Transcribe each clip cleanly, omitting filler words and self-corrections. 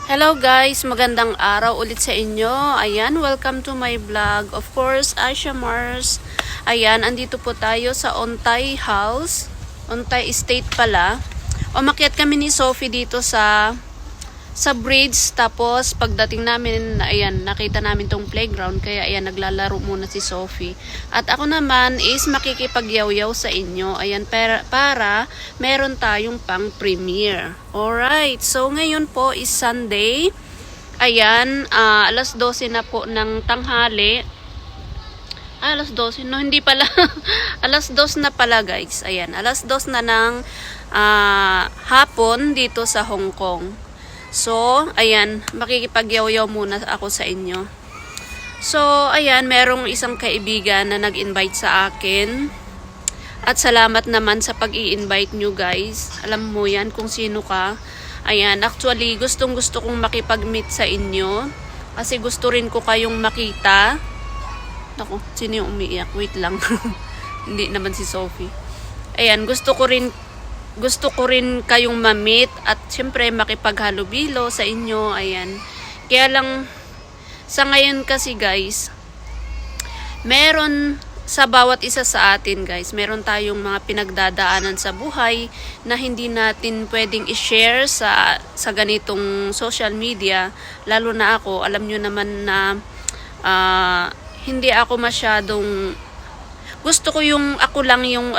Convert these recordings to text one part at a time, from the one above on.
Hello guys, magandang araw ulit sa inyo. Ayan, welcome to my vlog. Of course, Aisha Mars. Ayan, andito po tayo sa Ontay House. Ontay Estate pala. Umakyat kami ni Sophie dito sa bridge. Tapos, pagdating namin, ayan, nakita namin tong playground. Kaya, ayan, naglalaro muna si Sophie. At ako naman is makikipagyaw-yaw sa inyo. Ayan, para meron tayong pang premiere. Alright, so ngayon po is Sunday. Ayan, alas 12 na po ng tanghali. Alas 12, no, hindi pala. Alas 2 na pala guys. Ayan, alas 2 na ng hapon dito sa Hong Kong. So, ayan, makikipagyaw-yaw muna ako sa inyo. So, ayan, merong isang kaibigan na nag-invite sa akin. At salamat naman sa pag-i-invite nyo guys. Alam mo yan kung sino ka. Ayan, actually, gustong-gusto kong makipag-meet sa inyo. Kasi gusto rin ko kayong makita. Naku, sino yung umiiyak? Wait lang. Hindi naman si Sophie. Ayan, gusto ko rin kayong ma-meet at syempre makipaghalubilo sa inyo. Ayan. Kaya lang sa ngayon kasi guys, meron sa bawat isa sa atin guys, meron tayong mga pinagdadaanan sa buhay na hindi natin pwedeng i-share sa ganitong social media. Lalo na ako, alam nyo naman na hindi ako masyadong gusto ko yung ako lang yung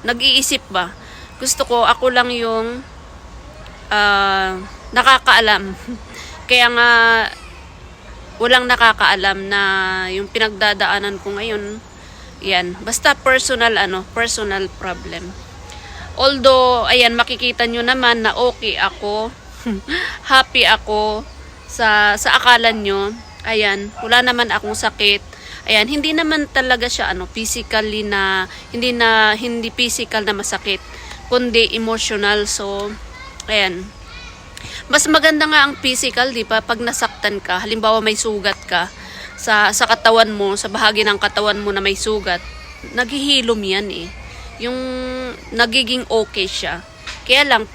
nag-iisip ba. Gusto ko ako lang yung nakakaalam. Kaya nga walang nakakaalam na yung pinagdadaanan ko ngayon. Yan, basta personal problem. Although ayan, makikita nyo naman na okay ako. Happy ako sa akala nyo. Ayan, wala naman akong sakit. Ayan, hindi naman talaga siya physically na hindi physical na masakit, kundi emotional. So, ayan. Mas maganda nga ang physical, di ba? Pag nasaktan ka, halimbawa may sugat ka sa katawan mo, sa bahagi ng katawan mo na may sugat, naghihilom yan eh. Yung nagiging okay siya. Kaya lang,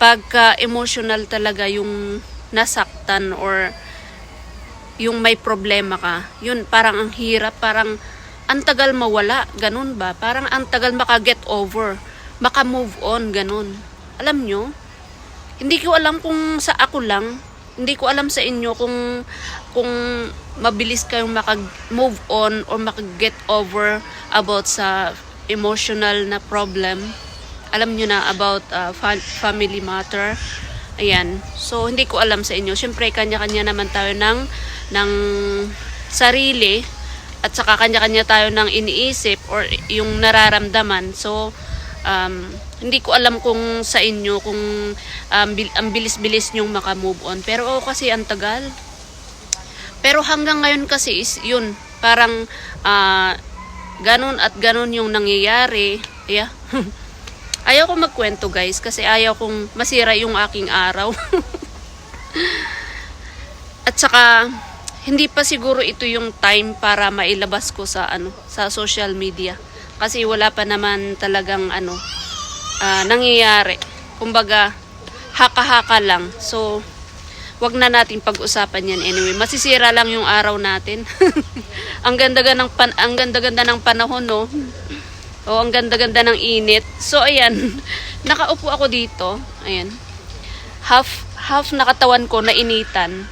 pagka emotional talaga yung nasaktan or yung may problema ka, yun parang ang hirap, parang ang tagal mawala, ganun ba? Parang ang tagal maka-get over, maka-move on, ganun. Alam nyo? Hindi ko alam kung sa ako lang, hindi ko alam sa inyo kung mabilis kayong maka-move on or maka-get over about sa emotional na problem. Alam nyo na about family matter. Ayan. So, hindi ko alam sa inyo. Siyempre, kanya-kanya naman tayo ng sarili at saka kanya-kanya tayo ng iniisip or yung nararamdaman. So, hindi ko alam kung sa inyo kung ang bilis-bilis nyong maka-move on. Pero kasi ang tagal. Pero hanggang ngayon kasi is yun. Parang ganun at ganun yung nangyayari. Yeah. Ayaw ko magkwento guys kasi ayaw kong masira yung aking araw. At saka hindi pa siguro ito yung time para mailabas ko sa social media. Kasi wala pa naman talagang nangyayari. Kumbaga haka-haka lang. So wag na natin pag-usapan yan anyway. Masisira lang yung araw natin. Ang ganda-ganda ng panahon, no? O, ang ganda-ganda ng init. So, ayan. Nakaupo ako dito. Ayan. Half na katawan ko na initan.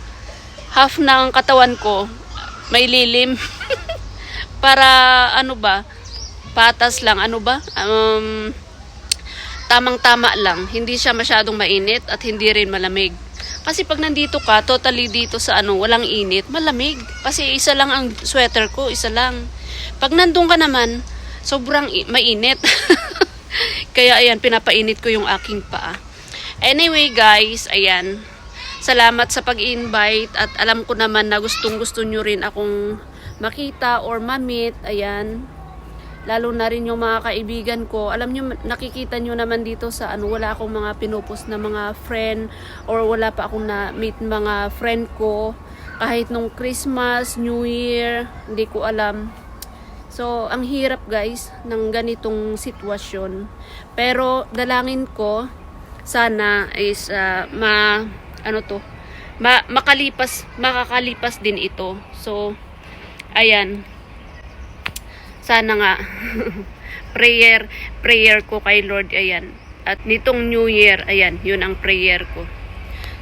Half ng katawan ko may lilim. Para, patas lang. Tamang-tama lang. Hindi siya masyadong mainit at hindi rin malamig. Kasi pag nandito ka, totally dito sa walang init, malamig. Kasi isa lang ang sweater ko, isa lang. Pag nandun ka naman, sobrang mainit. Kaya ayan, pinapainit ko yung aking paa. Anyway guys, ayan. Salamat sa pag-invite at alam ko naman na gustong-gusto nyo rin akong makita or ma-meet. Ayan. Lalo na rin yung mga kaibigan ko. Alam nyo, nakikita nyo naman dito sa wala akong mga pinupost na mga friend or wala pa akong na-meet mga friend ko. Kahit nung Christmas, New Year, hindi ko alam. So, ang hirap guys ng ganitong sitwasyon. Pero dalangin ko sana is ano to, makakalipas din ito. So, ayan. Sana nga prayer ko kay Lord, ayan. At nitong New Year, ayan, yun ang prayer ko.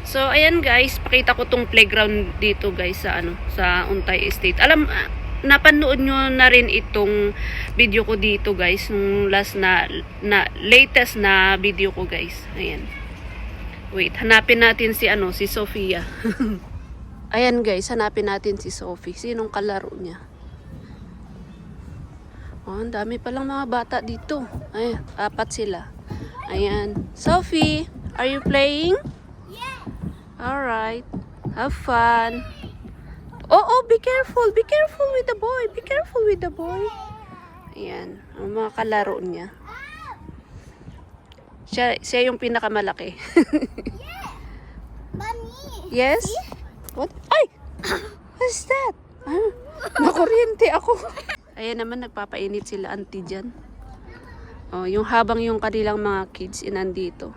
So, ayan guys, pakita ko tong playground dito guys sa sa Untay Estate. Napanood nyo na rin itong video ko dito guys, nung latest na video ko guys. Ayan. Wait, hanapin natin si si Sofia. Ayan guys, hanapin natin si Sophie. Sinong kalaro niya? Oh, ang dami palang mga bata dito. Ay, 4 sila. Ayan. Sophie, are you playing? Yeah. Alright. Have fun. Oh, be careful. Be careful with the boy. Be careful with the boy. Ayan. Ang mga kalaro niya. Siya yung pinakamalaki. Mommy. Yes? What? Ay! What's that? Ah, nakuryente ako. Ayan naman, nagpapainit sila auntie dyan. Oh, habang yung kanilang mga kids inandito.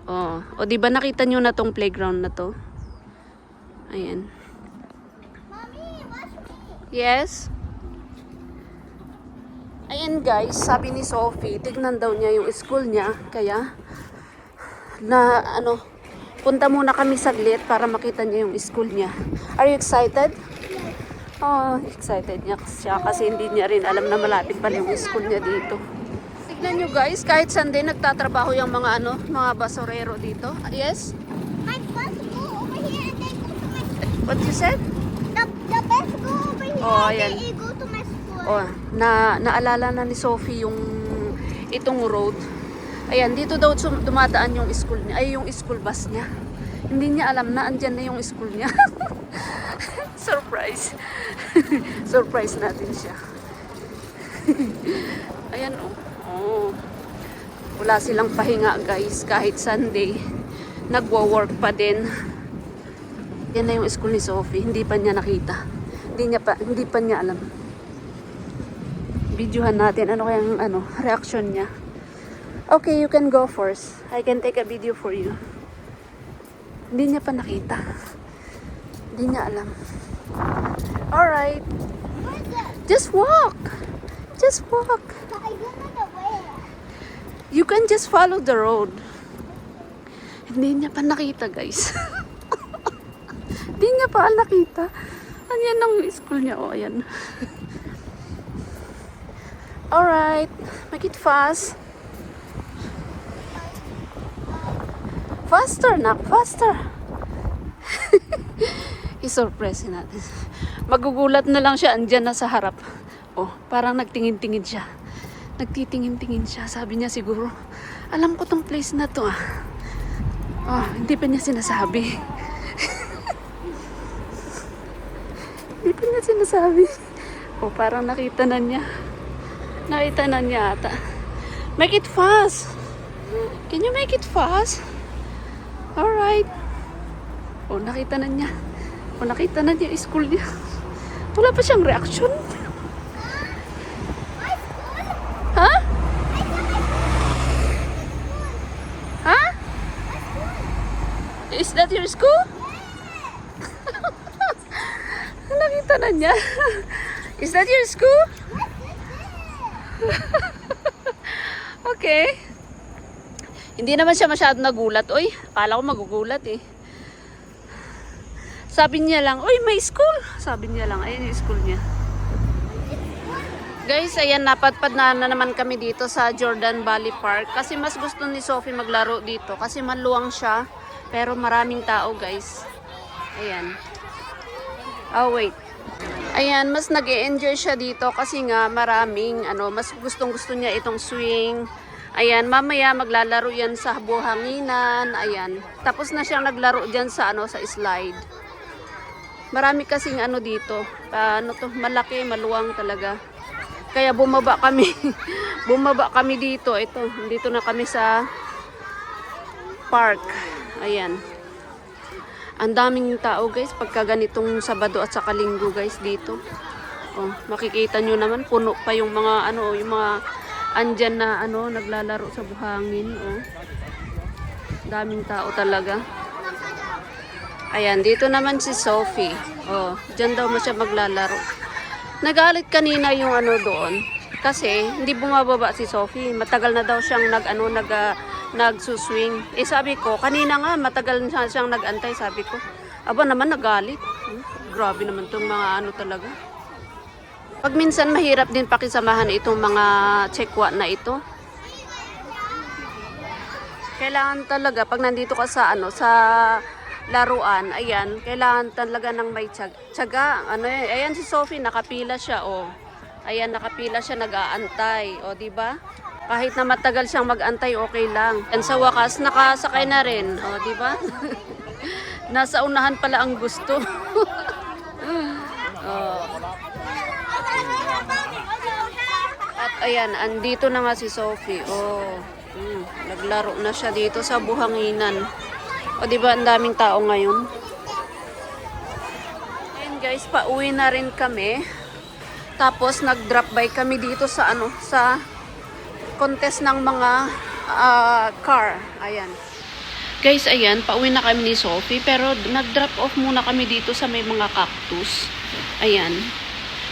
Oh, o di ba nakita nyo na tong playground na to? Ayan. Mommy, watch me. Yes? Ayan guys, sabi ni Sophie, tignan daw niya yung school niya. Kaya, punta muna kami saglit para makita niya yung school niya. Are you excited? Oh, excited niya siya kasi hindi niya rin alam na malapit pa yung school niya dito. Tignan nyo guys, kahit Sunday nagtatrabaho yung mga basurero dito. Yes? My bus go over here and then go to my school. What you said? The bus go over here Oh, and ayan. then it go to my school. Oh, naalala na ni Sophie itong road. Ayan, dito daw dumadaan yung school niya, yung school bus niya. Hindi niya alam na andyan na yung school niya. Surprise. Surprise natin siya. Ayan oh. Oh. Wala silang pahinga guys, kahit Sunday. Nagwo-work pa din. Yan na yung school ni Sophie, hindi pa niya nakita. Hindi pa niya alam. Videohan natin ano kayang reaction niya. Okay, you can go first. I can take a video for you. Hindi niya pa nakita. Hindi niya alam. Alright. Where's that? Just walk. Just walk. I don't know the way. You can just follow the road. Hindi niya pa nakita guys. Hindi niya pa nakita. Ayan ang school niya. Oh, ayan. Alright. Make it fast. Faster, nak. Faster. I-surprise natin. Magugulat na lang siya. Andyan na sa harap. Oh, parang nagtingin-tingin siya. Nagtitingin-tingin siya. Sabi niya siguro, alam ko tong place na to ah. Oh, hindi pa niya sinasabi. Hindi pa niya sinasabi. Oh, parang nakita na niya. Nakita na niya ata. Make it fast. Can you make it fast? Alright. Oh, nakita na niya. Oh, nakita na niya yung school niya. Wala pa siyang reaction. Ha? Ha? Is that your school? Nakita na niya. Is that your school? Okay. Hindi naman siya masyado nagulat. Uy, akala ko magugulat eh. Sabi niya lang, uy, may school. Sabi niya lang, ayun yung school niya. Guys, ayan, napadpad na naman kami dito sa Jordan Valley Park. Kasi mas gusto ni Sophie maglaro dito. Kasi maluwang siya. Pero maraming tao, guys. Ayan. Oh, wait. Ayan, mas nag-e-enjoy siya dito. Kasi nga, maraming, mas gustong-gusto niya itong swing. Ayan, mamaya maglalaro yan sa buhanginan. Ayan. Tapos na siyang naglaro dyan sa, sa slide. Marami kasing dito. Malaki, maluwang talaga. Kaya bumaba kami. Bumaba kami dito. Ito, dito na kami sa park. Ayan. Ang daming tao guys pagka ganitong Sabado at saka Linggo guys dito. Oh, makikita nyo naman puno pa yung mga yung mga andyan na naglalaro sa buhangin. Oh. Daming tao talaga. Ayan, dito naman si Sophie. Oh, dyan daw mo siya maglalaro. Nagalit kanina yung ano doon. Kasi hindi bumababa si Sophie. Matagal na daw siyang nagsuswing. Eh sabi ko, kanina nga matagal na siyang nagantay, sabi ko. Aba naman nagalit. Grabe naman tong mga ano talaga. Pag minsan mahirap din pakisamahan itong mga tsekwa na ito. Kailangan talaga pag nandito ka sa ano sa laruan, ayan, kailangan talaga ng may tiyaga. Ano eh, ayan si Sophie, nakapila siya, oh. Ayan, nakapila siya, nag-aantay, oh, di ba? Kahit na matagal siyang mag-antay, okay lang. And sa wakas, nakasakay na rin, oh, di ba? Nasa unahan pala ang gusto. Oh. At ayan, andito na nga si Sophie, oh. Naglaro na siya dito sa buhanginan. O diba ang daming tao ngayon? Ayun guys, pauwi na rin kami. Tapos nag-drop by kami dito sa ano, sa contest ng mga car. Ayan. Guys, ayan, pauwi na kami ni Sophie, pero nag-drop off muna kami dito sa may mga cactus. Ayan.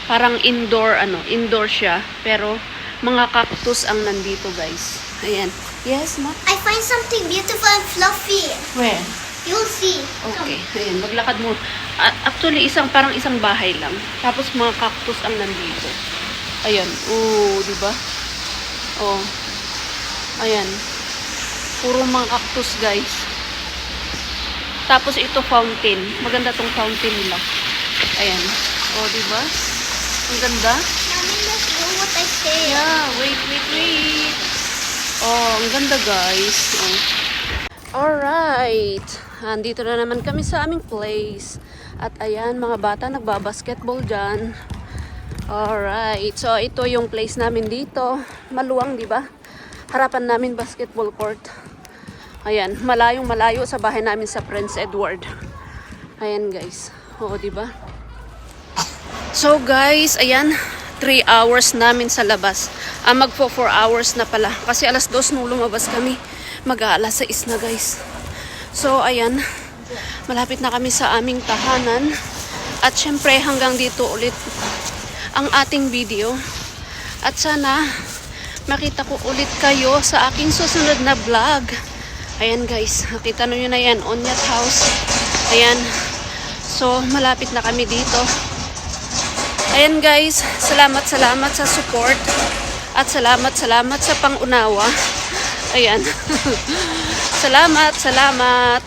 Parang indoor indoor siya, pero mga cactus ang nandito, guys. Ayan. Yes, ma? I find something beautiful and fluffy. Where? You'll see. Okay, ayan, maglakad mo. Actually, parang isang bahay lang. Tapos mga cactus ang nandito. Ayan, di ba? Oh. Ayan. Puro mga cactus, guys. Tapos ito fountain. Maganda tong fountain nila. Ayan. Di ba? Ang ganda. Mommy, let's do what I say. Yeah, wait. Ang ganda, guys. Alright. Andito na naman kami sa aming place. At ayan, mga bata nagbabasketball dyan. Alright. So, ito yung place namin dito. Maluwang, di ba? Harapan namin basketball court. Ayan, malayong malayo sa bahay namin sa Prince Edward. Ayan, guys. Di ba? So, guys, ayan. 3 hours namin sa labas. Magpo 4 hours na pala. Kasi alas 2 nung lumabas kami. Mag-aalas 6 na, guys. So, ayan. Malapit na kami sa aming tahanan. At syempre, hanggang dito ulit ang ating video. At sana, makita ko ulit kayo sa aking susunod na vlog. Ayan, guys. Nakita nyo na yan. Onyat House. Ayan. So, malapit na kami dito. Ayan, guys, salamat sa support at salamat sa pangunawa. Ayan. salamat.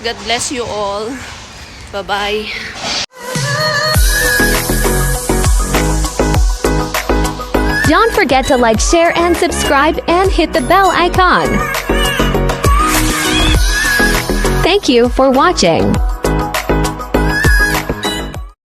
God bless you all. Bye-bye. Don't forget to like, share, and subscribe and hit the bell icon. Thank you for watching.